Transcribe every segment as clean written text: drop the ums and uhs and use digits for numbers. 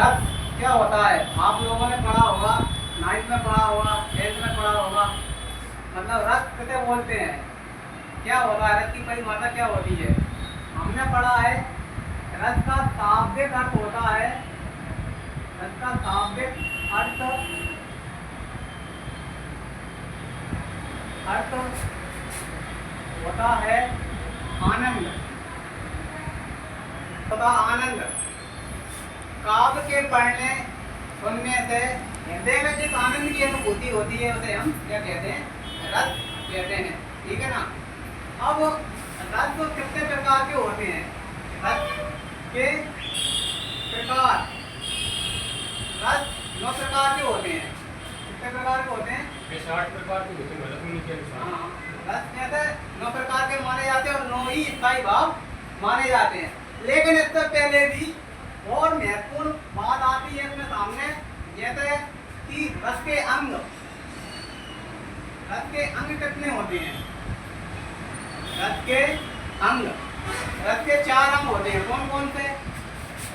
रस क्या होता है? आप लोगों ने पढ़ा होगा, नाइन्थ में पढ़ा होगा, 10th में पढ़ा होगा। मतलब रस किसे बोलते हैं, क्या होता है, रस की परिभाषा क्या होती है? हमने पढ़ा है रस का शाब्दिक अर्थ होता है, रस का शाब्दिक अर्थ अर्थ होता है आनंद, होता आनंद। काव्य के पढ़ने सुनने से हृदय में जिस आनंद की अनुभूति होती है उसे हम क्या कहते हैं? रस कहते हैं। ठीक है ना? अब रस तो कितने प्रकार के होते हैं? रस के प्रकार, रस 9 प्रकार के होते हैं। कितने प्रकार के होते हैं? 60 प्रकार के होते हैं रत्न के अनुसार। हाँ, रस कहते 9 प्रकार के माने जाते हैं और 9 ही स्थायी भाव माने जाते हैं। लेकिन इससे पहले भी और महत्वपूर्ण बात आती है इसमें सामने, जैसे कि रस के अंग, रस के अंग कितने होते हैं? रस के अंग, रस के 4 अंग होते हैं। कौन कौन से?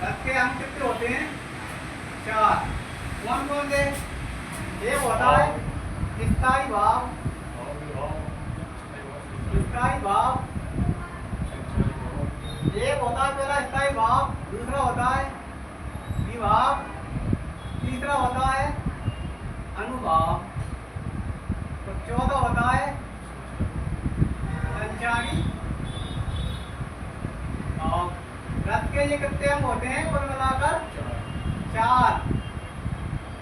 रस के अंग कितने होते हैं? 4। कौन कौन से? एक होता है स्थायी भाव, स्थायी भाव, एक होता है पहला स्थायी भाव, दूसरा होता है विभाव, तीसरा होता है अनुभाव, तो चौथा होता है संचारी भाव। रस के ये कितने अंग होते हैं कुल मिलाकर? 4।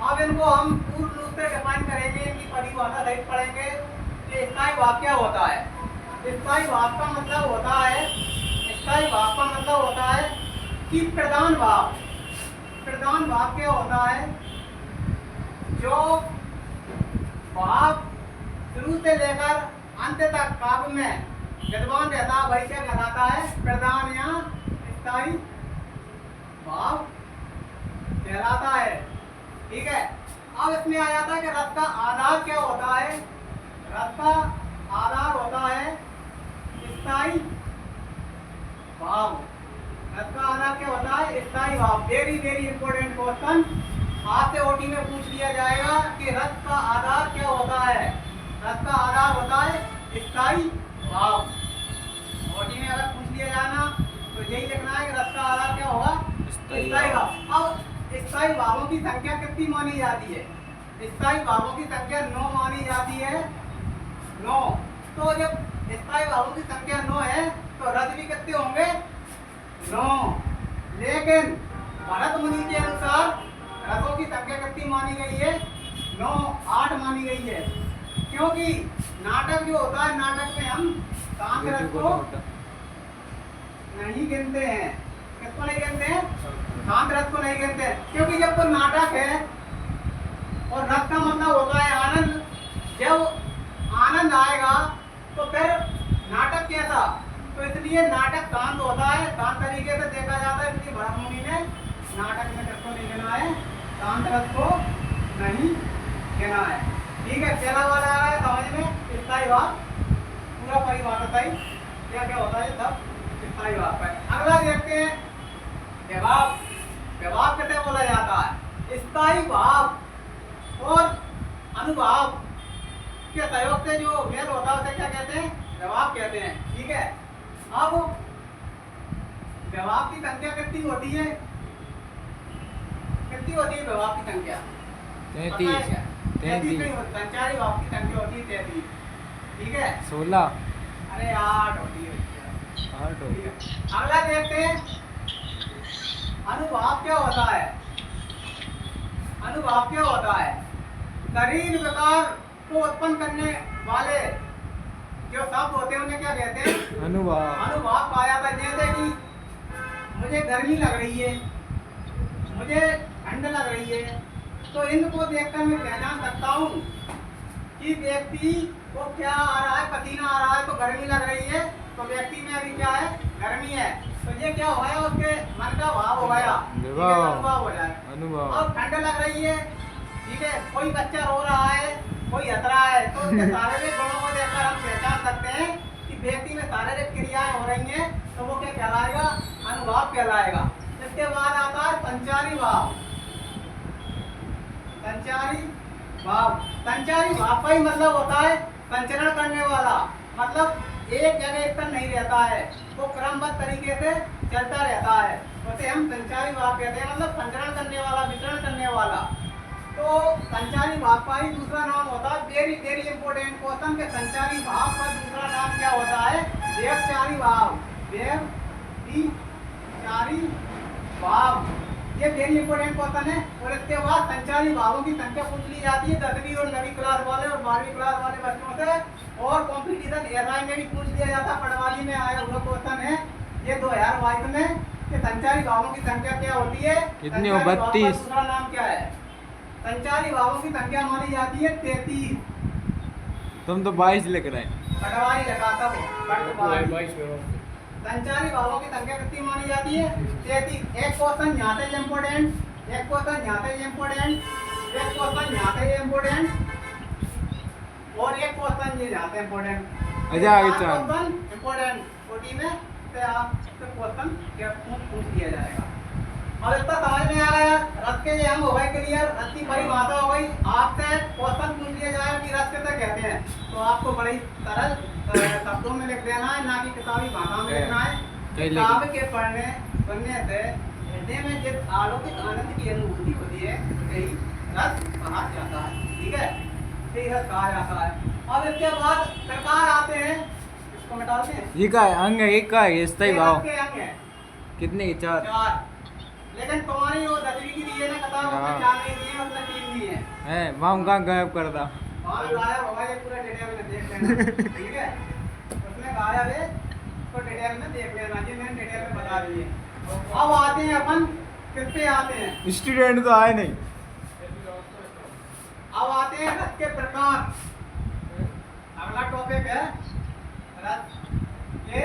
अब इनको हम पूर्ण रूप से डिफाइन करेंगे, इनकी परिभाषा सहित पढ़ेंगे कि स्थायी भाव क्या होता है। स्थायी भाव का मतलब होता है, स्थायी भाव का मतलब होता है कि प्रधान भाव, प्रधान भाव क्या होता है? जो भाव शुरू से लेकर अंत तक काव्य में विद्वान रहता है वही क्या कहलाता है? प्रधान या स्थायी भाव कहलाता है। ठीक है? अब इसमें आ जाता है कि रस का आधार क्या होता है? रस का आधार होता है स्थायी भाव। रस का आधार क्या होता है? स्थायी भाव। वेरी वेरी इंपॉर्टेंट क्वेश्चन आपसे ओटी में पूछ लिया जाएगा कि रस का आधार क्या होता है? रस का आधार होता है स्थायी भाव। ओटी में अगर पूछ लिया जाना तो यही लिखना है कि रस का आधार क्या होगा? स्थायी भाव। अब स्थायी भावों की संख्या कितनी मानी जाती है? स्थायी भावों की संख्या 9 मानी जाती है। 9। तो जब स्थायी भावों की संख्या 9 है तो रस भी कितने होंगे? 9। लेकिन भरत मुनि के अनुसार रसों की संख्या कितनी मानी गई है? 9, 8 मानी गई है। क्योंकि नाटक जो होता है, नाटक में हम कांत रस को नहीं गिनते हैं। किसको नहीं गिनते हैं? कांत रस को नहीं गिनते हैं। क्योंकि जब तो नाटक है और रस का मतलब होता है आनंद, जब आनंद आएगा तो फिर नाटक कैसा? तो इसलिए नाटक शांत होता है, शांत तरीके से देखा जाता है। इसलिए भरत मुनि ने नाटक में किसको नहीं गिना है? शांत रस को नहीं गिना है। ठीक है? पहला वाला आ रहा है समझ में, स्थायी भाव पूरा परिभाषा सही क्या क्या होता है सब स्थायी भाव पर। अगला देखते हैं विभाव। विभाव कैसे बोला जाता है? स्थायी भाव और अनुभाव के सहयोग से जो मेल होता है उसे क्या कहते हैं? विभाव कहते हैं। ठीक है? अब विभाव की संख्या कितनी होती है? कितनी होती है विभाव की संख्या? 33। 33 नहीं होती। संचारी भाव की संख्या होती है 33। ठीक है? 16। अरे 8 होती है। 8 हो गया। अगला देखते हैं अनुभाव क्या होता है? अनुभाव क्या होता है? शरीर विकार को उत्पन्न करने वाले जो शब्द होते हैं उन्हें क्या कहते हैं? अनुभाव। अनुभाव पाया जाता है। जैसे कि मुझे गर्मी लग रही है, मुझे ठंड लग रही है, तो इनको देखकर मैं पहचान सकता हूँ कि व्यक्ति को क्या आ रहा है, पसीना आ रहा है तो गर्मी लग रही है, तो व्यक्ति में अभी क्या है? गर्मी है। तो ये क्या हो गया? उसके मन का भाव हो गया, अनुभव हो जाए। अनुभव। अब ठंड लग रही है, ठीक है, कोई बच्चा रो रहा है, कोई हंस रहा है, तो उसके शारीरिक गुणों को देखकर हम पहचान सकते हैं कि व्यक्ति में शारीरिक क्रियाएं हो रही हैं, तो वो क्या कहलाएगा? अनुभाव कहलाएगा। इसके बाद आता है संचारी भाव। संचारी भाव। संचारी भाव का ही मतलब होता है संचरण करने वाला, मतलब एक जगह स्थिर नहीं रहता है, वो क्रमबद्ध तरीके से चलता रहता है, उसे हम संचारी भाव कहते हैं, मतलब संचरण करने वाला, वितरण करने वाला। तो संचारी भाव का ही दूसरा नाम होता है, वेरी वेरी इंपॉर्टेंट क्वेश्चन के संचारी भाव का दूसरा नाम क्या होता है? व्यवचारी भाव। व्यवचारी भाव, ये वेरी इंपॉर्टेंट क्वेश्चन है। और इसके बाद संचारी भावों की संख्या पूछ ली जाती है 10वीं और 9वीं क्लास वाले और 12वीं क्लास वाले बच्चों से, और कॉम्पिटिशन एसआई में भी पूछ लिया जाता, पटवारी में आया हुआ क्वेश्चन है ये 2022 में, कि संचारी भावों की संख्या क्या होती है? कितनी हो? संचारी भाव का 32। दूसरा नाम क्या है? संचारी भावों की संख्या मानी जाती है 33। तुम तो 22 लिख रहे हैं। पटवारी लगाता हो, पटवारी। 22 में और संचारी भावों की संख्या कितनी मानी जाती है? 33। एक क्वेश्चन यहाँ से इम्पोर्टेंट, एक क्वेश्चन यहाँ से इम्पोर्टेंट, एक क्वेश्चन यहाँ से इम्पोर्टेंट, और एक क्वेश्चन ये यहाँ से इम्पोर्टेंट। अच्छा, आगे चल। क्वेश्चन इम्पोर्टेंट छोटी में से आपसे क्वेश्चन क्या पूछ दिया जाएगा। और इतना समझ में आ गया, रथ के ये अंग हो गए क्लियर, रथ की परिभाषा हो गई। आपसे क्वेश्चन पूछ लिया जाए कि रथ किसे कहते हैं, तो आपको बड़ी सरल शब्दों में लिख देना है, ना कि किताबी भाषा में लिखना है। किताब के पढ़ने सुनने से हृदय में जिस अलौकिक आनंद की अनुभूति होती है यही रस कहा जाता है। ठीक है, यही रस कहा जाता है। अब इसके बाद प्रकार आते हैं, इसको मिटाते हैं। ये का है? अंग है, एक का है ये स्थायी ये भाव। रस के अंग हैं कितने के? 4। 4। लेकिन तुम्हारी वो 10वीं की दी है ना किताब, उसमें 4 नहीं दी है, उसमें 3 दी है। है वहाँ कहाँ गायब कर दा? वहाँ गायब होगा, ये पूरा डिटेल में देख लेना। ठीक है, उसमें गायब है, उसको डिटेल में देख लेना, जी मैंने डिटेल में बता दी है। अब आते हैं अपन, किससे आते हैं? स्टूडेंट तो आए नहीं। अब आते हैं रथ के प्रकार। अगला टॉपिक है रथ के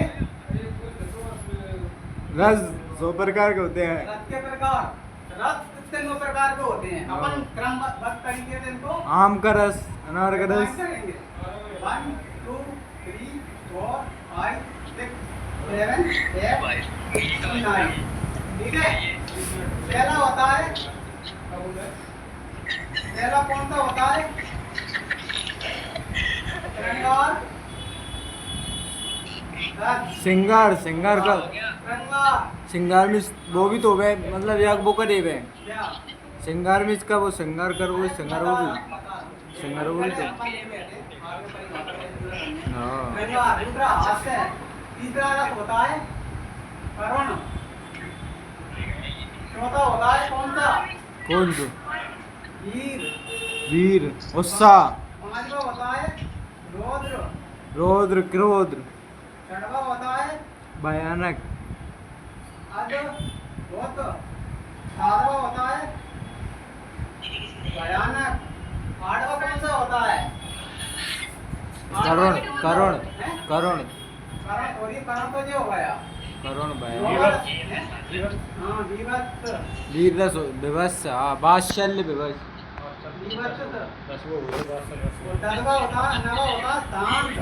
रस 100 प्रकार के होते हैं। रथ के प्रकार। रथ कितने 9 प्रकार के होते हैं, अपन क्रमबद्ध तरीके से इनको आम का रस, अनार का define रस। करेंगे। 1 2 3 4 5 6 7 8 9। ठीक है, पहला होता है, पहला कौन सा होता है? श्रृंगार रथ। श्रृंगार, श्रृंगार का श्रृंगार श्रृंगार में वो भी तो है, मतलब याक वो करे वे क्या? श्रृंगार में इसका वो श्रृंगार कर, वो श्रृंगार वो भी श्रृंगार वो भी तो। हाँ। श्रृंगार दूसरा हास्य है। तीसरा रथ होता है करुण। चौथा होता है कौन सा? कौन सा? वीर। वीर, उत्साह, पांचवा होता है रौद्र। रौद्र, क्रोध, छठवा होता है भयानक, अद्भुत। सातवा होता है भयानक। आठवा कौन सा होता है? करुण, करुण, हैं? करुण, करुण। और ये करुण तो जो हो गया करुण, भयानक, हाँ विवत्स। वीररस, विवश, हाँ, बात्सल्य, विवश। विवत्स। 10 वो हो गया, 10 दसवा होता है, नवा होता है शांत।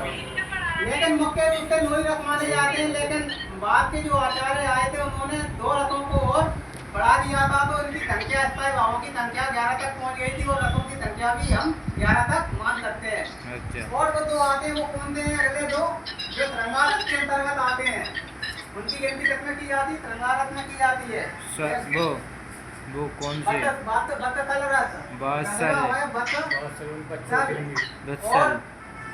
लेकिन मुख्य रूप से 9 रथ माने जाते हैं, लेकिन बाद के जो आचार्य आए थे उन्होंने 2 रथों को और बढ़ा दिया था, तो इनकी संख्या स्थायी भावों की संख्या 11 तक पहुंच गई थी, और रथों की संख्या भी हम 11 तक मान सकते हैं। अच्छा। और वो 2 आते हैं, वो कौन से हैं? अगले 2 जो श्रृंगार रथ के अंतर्गत आते हैं, उनकी गिनती किसमें की जाती है? श्रृंगार रथ में की जाती है। वो कौन से? बत्तल रथ। बात्सल। और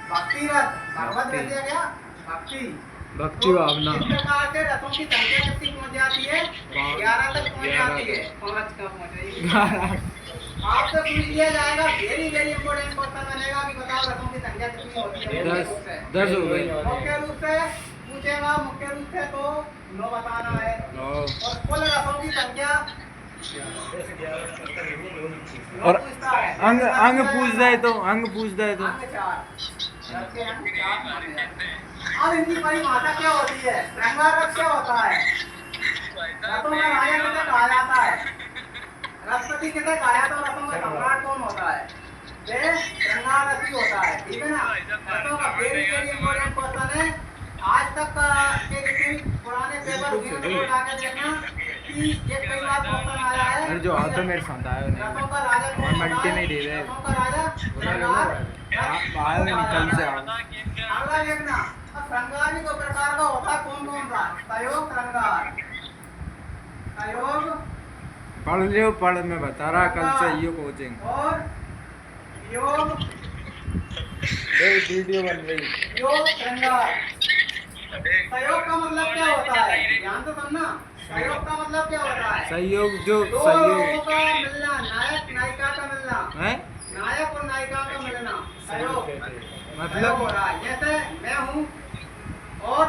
भक्ति रथ। भगवत रथ है क्या? भक्ति। भक्ति भावना। इस प्रकार से रथों की संख्या कितनी पहुंच जाती है? 11 तक पहुंच जाती है। 5 का पहुंचेगी। आपसे पूछ लिया जाएगा, वेरी वेरी इंपॉर्टेंट क्वेश्चन बनेगा कि बताओ रथों की संख्या कितनी होती है? 10 हो गई। मुख्य रूप से पूछेगा, मुख्य रूप से तो 9 बताना है। और कुल रथों की संख्या और अंग अंग पूछ जाए तो, अंग पूछ जाए तो अंग 4। रथ के अंग 4 माने जाते हैं। अब इनकी परिभाषा क्या होती है? श्रृंगार रथ क्या होता है? रथों का राजा किसे कहा जाता है? रथपति किसे कहा जाता है? रथों का सम्राट कौन होता है? ये श्रृंगार रथ ही होता है। ठीक है ना? रथों का वेरी वेरी इंपॉर्टेंट क्वेश्चन है। आज तक के जितने पुराने पेपर हुए हैं उनको उठा के देखना, कि ये कई बार क्वेश्चन आया है। अरे जो हाथ मेरे साथ आया रथों का राजा नहीं कौन और होता मल्टी है? नहीं दे रहे रथों का राजा श्रृंगार। आया नहीं कल से आओ अगला देखना, अब श्रृंगार भी दो प्रकार का होता है, कौन कौन सा? सहयोग श्रृंगार, सहयोग पढ़ लियो पढ़ मैं बता रहा कल से ये कोचिंग और योग, वीडियो बन रही योग श्रृंगार। सहयोग का मतलब क्या होता है? ध्यान तो सुनना, सहयोग का मतलब क्या होता है? सहयोग जो दो लोगों सहयोग का मिलना, नायक नायिका का मिलना, है नायक और नायिका का मिलना, सहयोग सहयोग मतलब हो रहा है। जैसे मैं हूँ और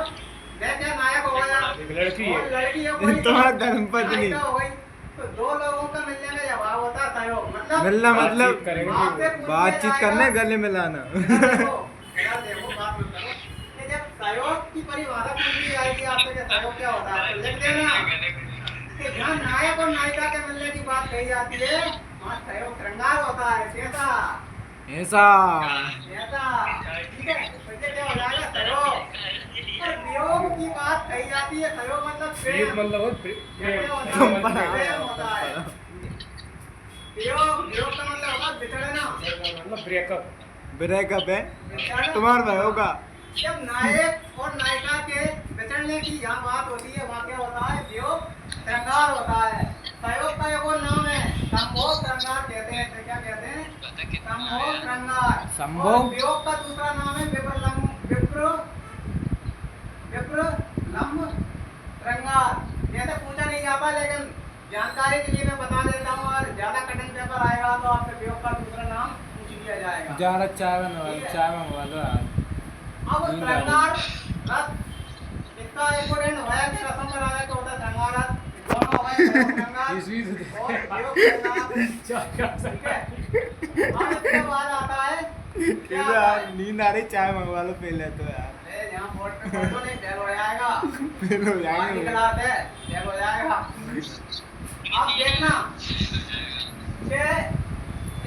मैं क्या नायक हो गया, एक लड़की है। और लड़की है कोई, तुम्हारा धर्मपत्नी नायिका हो गई, तो दो लोगों का मिलने में जब भाव होता है सहयोग। मतलब मिलना बातचीत मतलब करेंगे आपसे पूछ लिया बातचीत जाएगा, करने गले मिलाना देखो, बात मत करो। ये जब सहयोग की परिभाषा पूछ ली जाएगी आपसे कि सहयोग क्या होता है, तो लिख देना कि जहाँ नायक और नायिका के मिलने की बात कही जाती है वहाँ सहयोग श्रृंगार होता है। कैसा? ऐसा ऐसा, ठीक है। तो ये क्या हो जाएगा? सहयोग। और वियोग की बात कही जाती है, सहयोग मतलब प्रिय प्रेम। मतलब ये क्या होता तुम है? पढ़ा। प्रेम होता है। वियोग, वियोग का मतलब होता है बिछड़ना, मतलब ब्रेकअप। ब्रेकअप है बिछड़ना। तुम्हारा भाई होगा जब नायक और नायिका के बिछड़ने की यहाँ बात होती है वहाँ क्या होता है? वियोग श्रृंगार होता है। सहयोग का एक और नाम है संभोग श्रृंगार कहते हैं। तो क्या कहते हैं? संभोग श्रृंगार। संभोग? और वियोग का दूसरा नाम है विप्रलम्ब श्रृंगार। जैसे पूछा नहीं जाता लेकिन जानकारी के लिए मैं बता देता हूँ, और ज्यादा कठिन पेपर आएगा तो आपसे वियोग का दूसरा नाम पूछ लिया जाएगा। ज्यादा चाय मंगवा दो यार अब श्रृंगार रथ, इसका इम्पोर्टेंट है कि रथों का राजा क्या होता है? श्रृंगार रथ। दोनों है श्रृंगार और वियोग श्रृंगार। ठीक है। अब इसके बाद आता है क्या आता यार है? नींद आ रही चाय मंगवा लो पहले तो यार अरे यहाँ बोर्ड पे फोटो नहीं, फेल हो जाएगा। फिर हो बाहर जाएंगे निकला है, फेल हो जाएगा। अब देखना कि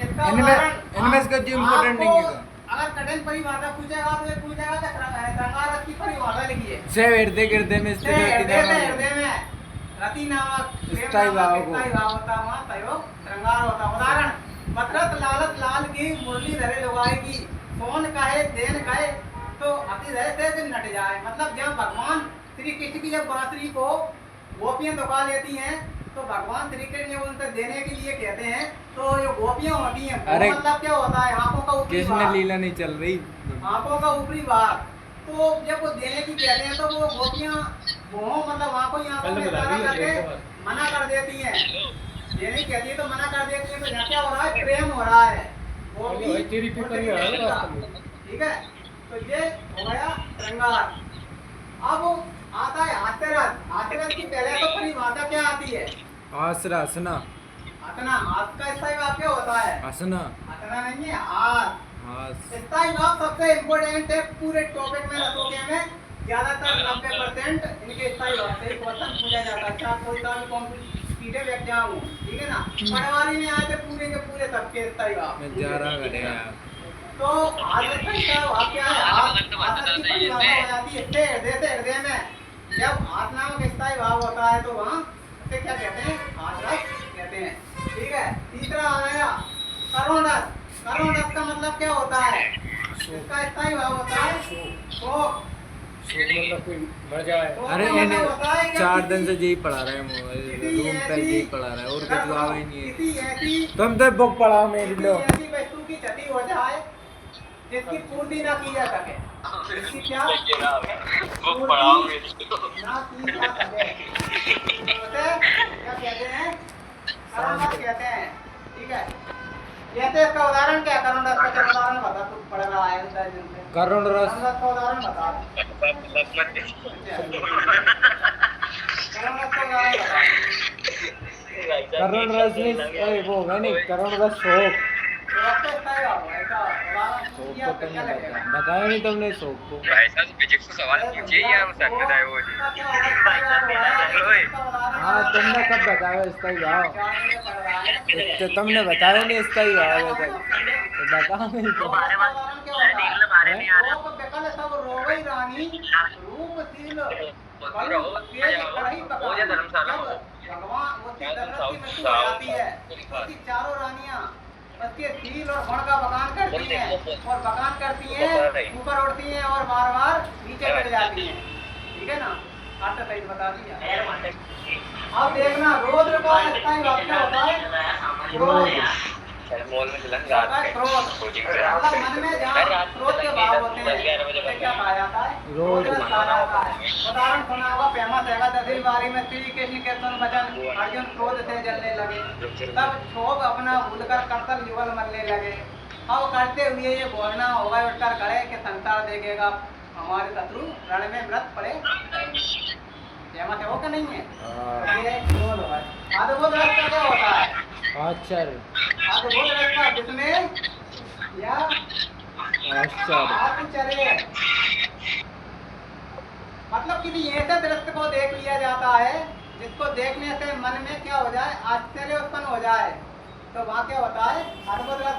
इसका उदाहरण इनमें इसका जो इम्पोर्टेंट नहीं आपको है अगर कठिन परिभाषा पूछेगा तो ये पूछेगा कि श्रृंगार रथ की परिभाषा लिखिए। से हृदय गिरदे में स्थित होती हृदय में रति नामक स्थायी भाव को। स्थायी भाव होता है, वहाँ सहयोग श्रृंगार होता है। उदाहरण, मथरत लालत लाल की मुरली धरे लुगाई की, कौन कहे देन कहे तो अति रहे से दिन नट जाए। मतलब जब भगवान श्री कृष्ण की जब बांसुरी को गोपियां दुखा लेती हैं तो भगवान श्री कृष्ण जब उनसे देने के लिए कहते हैं तो जो गोपियां होती हैं वो अरे, मतलब क्या होता है? आंखों का ऊपरी कृष्ण भाग, लीला नहीं चल रही आंखों का ऊपरी भाग। तो जब वो देने की कहते हैं तो वो गोपियां वो मतलब आंखों ही आंखों में इशारा करके मना कर देती हैं। देने की कहती है तो मना कर देती है। तो यहाँ क्या हो रहा है? प्रेम हो रहा है। गोपी तेरी और पिपली कृष्ण है ना का। वास्तव में। ठीक है। तो ये हो गया श्रृंगार। अब आता है हास्यरस। हास्यरस की पहले तो परिभाषा क्या आती है? आसरा हसना हंसना। हाथ का स्थायी भाव क्या होता है? हसना हंसना नहीं है, हाथ। हास स्थायी भाव सबसे इम्पोर्टेंट है पूरे टॉपिक में। रसों के में ज्यादातर 90% इनके स्थायी भाव से क्वेश्चन पूछा जाता है। अच्छा कोई सा भी कॉम्पिटिटिव एग्जाम हो, ठीक है ना, पटवारी में आए थे पूरे के पूरे सबके स्थायी भाव। मैं जा रहा घटेगा तो हाथ का भाव क्या है? हाथ की परिभाषा हो जाती है हृदय से। हृदय में जब हाथ नामक स्थायी भाव होता है तो वहाँ उसे क्या कहते हैं? हाथ रस कहते हैं। ठीक है। तीसरा आ गया करुण रस। करुण रस का मतलब क्या होता है? इसका स्थायी भाव होता है शोक। मतलब कोई मर जाए। अरे मतलब इन्हें होता है कि 4 दिन से यही पढ़ा रहा है रूम पे यही पढ़ा रहा है और कुछ आवा ही नहीं है तुम तो बुक पढ़ा मेरी लो ऐसी वस्तु की क्षति हो जाए जिसकी पूर्ति ना की जा सके। इसकी क्या पूर्ति ना की जा सके उसे क्या कहते हैं? करुण रस कहते हैं। ठीक है। कहते हैं इसका उदाहरण क्या? करुण रस का उदाहरण बता। तू पढ़ रहा है उस दिन से। करुण रस करुण रस का उदाहरण बता। करुण रस का उदाहरण बता। करुण रस में वो होगा नहीं करुण रस शोक शोक तो स्थायी भाव है। इसका उदाहरण शोक दिया को तो क्या तुमने लगेगा? बताया नहीं तुमने शोक को ऐसा फिजिक्स का सवाल कीजिए या वो सकता है वो जी हाँ तुमने कब बताया इसका ही भाव तो तुमने बताया नहीं इसका ही भाव है तो बता नहीं तो धर्मशाला भगवान वो दशरथ की मृत्यु हो जाती है, उसकी चारों रानियां उसके सील और गुण का बखान करती हैं और बखान करती हैं, ऊपर उड़ती हैं और बार बार नीचे गिर जाती हैं। ठीक है ना, अर्थ सही बता दिया। अब देखना रोद्र का स्थायी वाक्य होता है क्रोध। मॉल में चलन रात में कोचिंग से मतलब मन में जहाँ क्रोध के भाव होते हैं उसे क्या कहा जाता है? रोद्र कहा जाता है। उदाहरण सुना होगा, फेमस है 10वीं बारी में श्री कृष्ण के सुन वचन अर्जुन क्रोध से जलने लगे, तब क्षोभ अपना भूलकर कर्तव्य युगल मरने लगे। अब करते हुए ये घोषणा होगा उठकर खड़े कि संसार देखेगा हमारे शत्रु रण में मृत पड़े। फेमस है वो कि नहीं है? ये क्रोध है। अद्भुत रस का क्या होता है? आश्चर्य। अद्भुत रस का जिसमें या आश्चर्य। आश्चर्य मतलब किसी ऐसे दृश्य को देख लिया जाता है जिसको देखने से मन में क्या हो जाए? आश्चर्य उत्पन्न हो जाए, तो वहाँ क्या होता है? अद्भुत रस